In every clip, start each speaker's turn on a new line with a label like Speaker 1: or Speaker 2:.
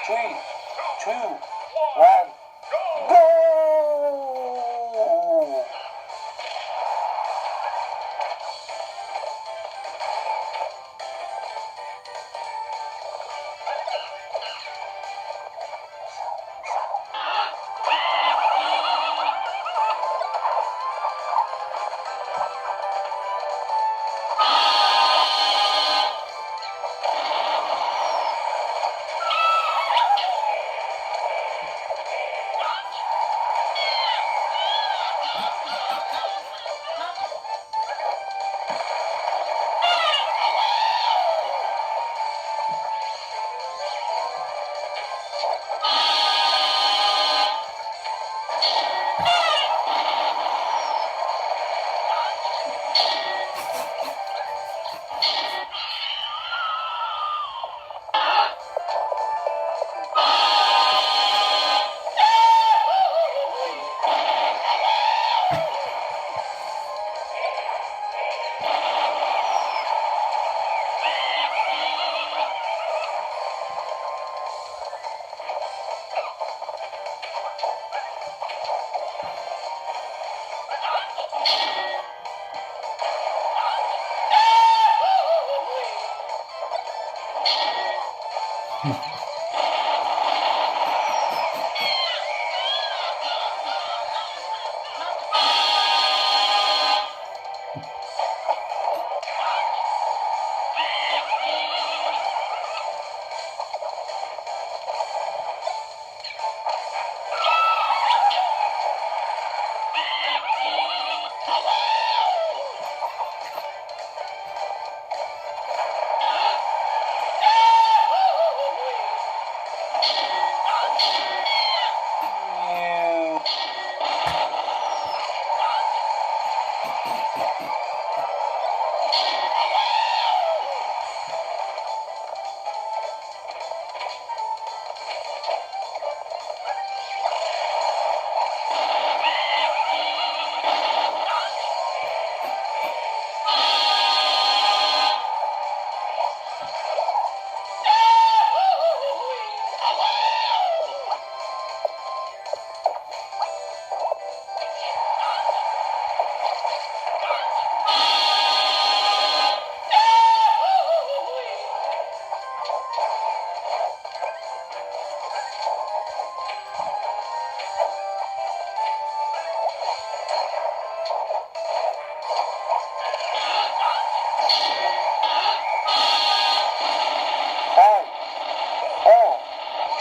Speaker 1: three, two, one, go!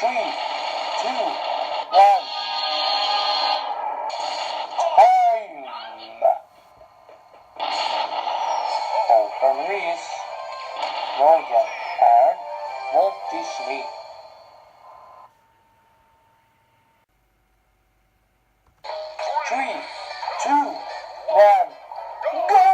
Speaker 1: Three, two, one. Time. Open release. Royal and Walt Disney. Three, two, one, go!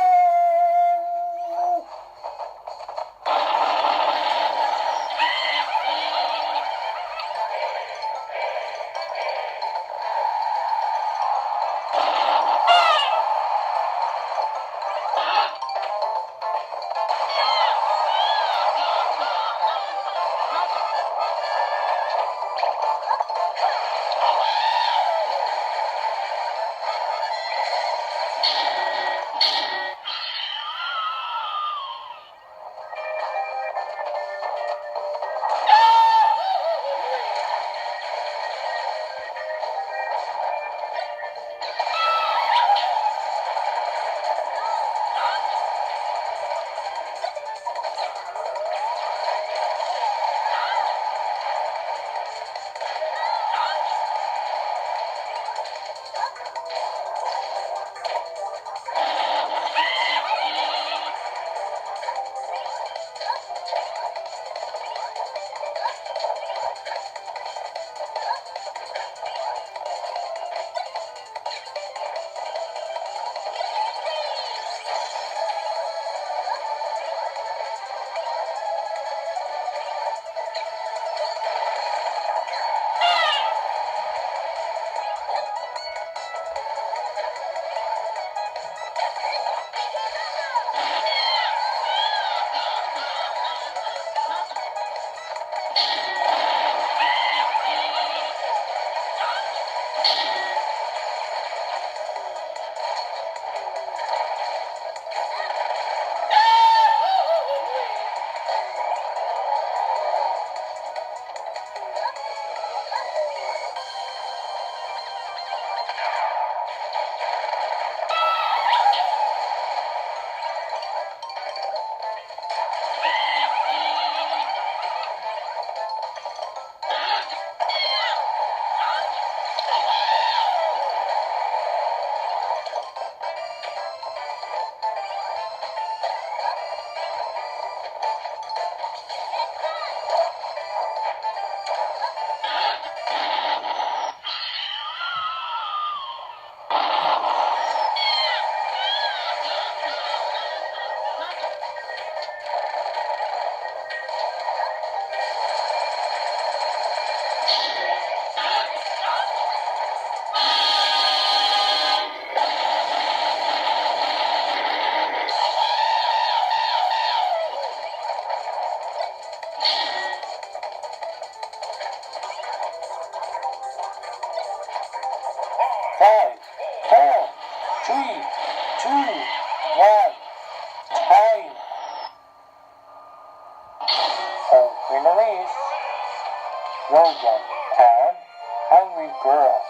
Speaker 1: Five, four, three, two, one. Time. So winner is Rogan and Hungry Girl.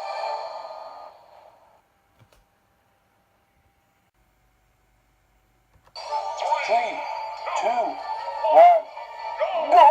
Speaker 1: Three, two, one, go!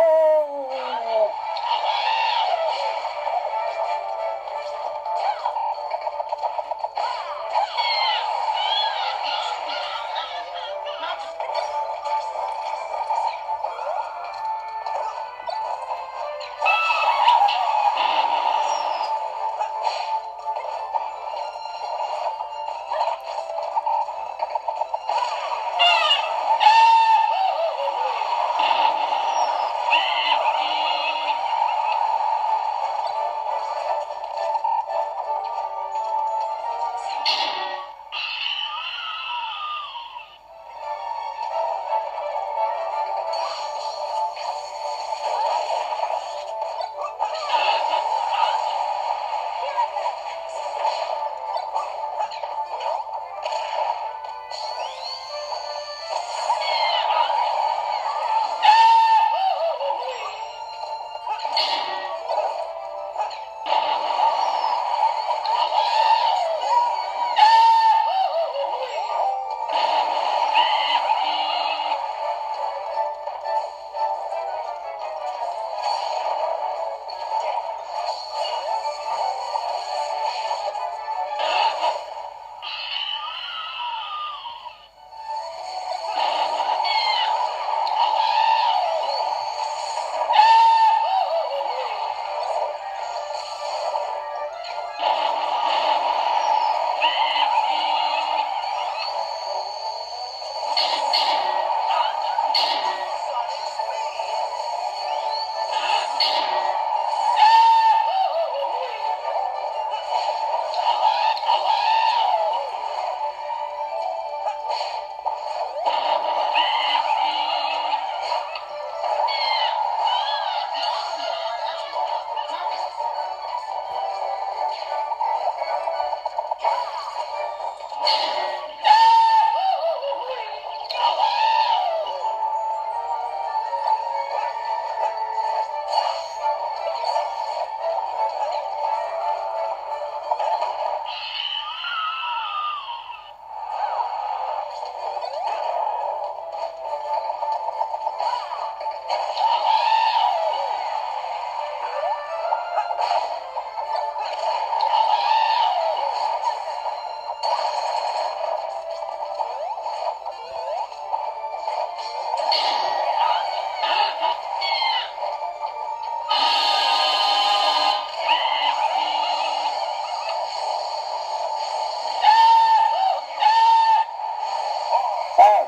Speaker 1: Five,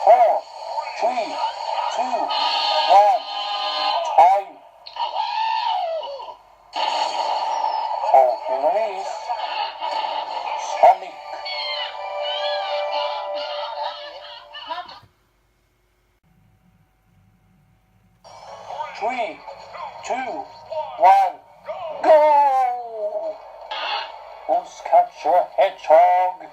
Speaker 1: four, three, two, one. Time. Oh, winner is Sonic. Three, two, one, go! Who's catch your hedgehog?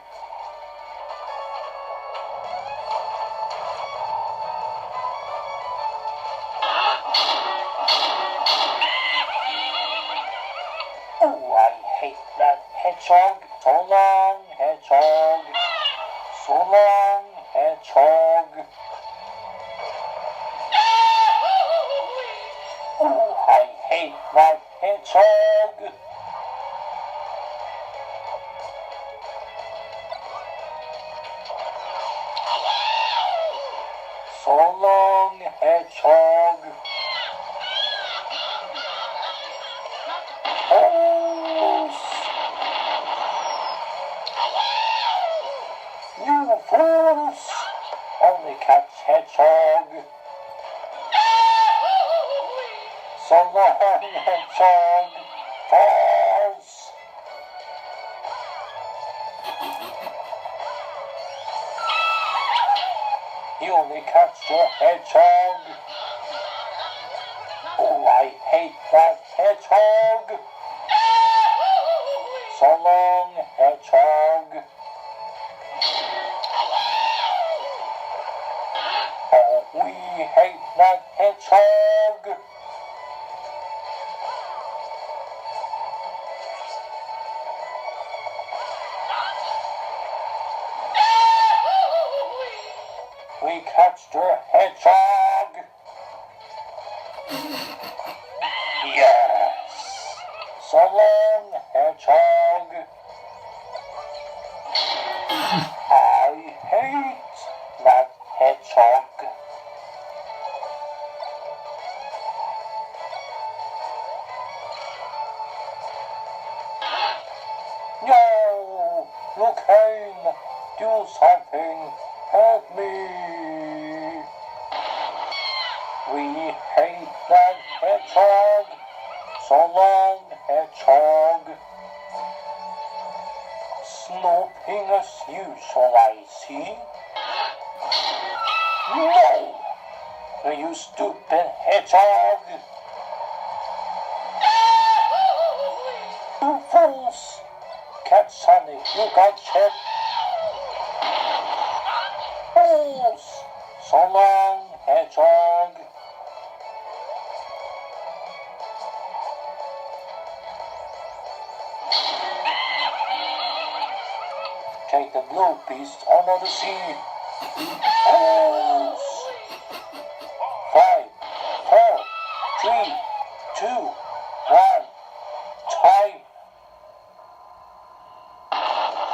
Speaker 1: Oh, I hate that hedgehog. So long, hedgehog. So long, hedgehog. Oh, I hate that hedgehog. So long, hedgehog. Oh, you fools! Only catch hedgehog. So long, hedgehog. False. You only catch your hedgehog. hate that hedgehog. So long, hedgehog. Oh, we hate that hedgehog. We catch the hedgehog. Yes. So long, hedgehog. I hate that hedgehog. No! You can do something. Help me. We hate that hedgehog. So long, hedgehog. Snooping as usual, I see. No! You stupid hedgehog. You fools! Cat Sonny, you got shit. Fools! So long, hedgehog. Take the blue beast under the sea. Fools! 5, 4, 3, 2, 1. Time.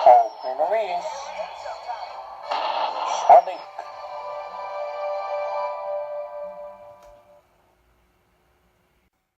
Speaker 1: Open release. Sonic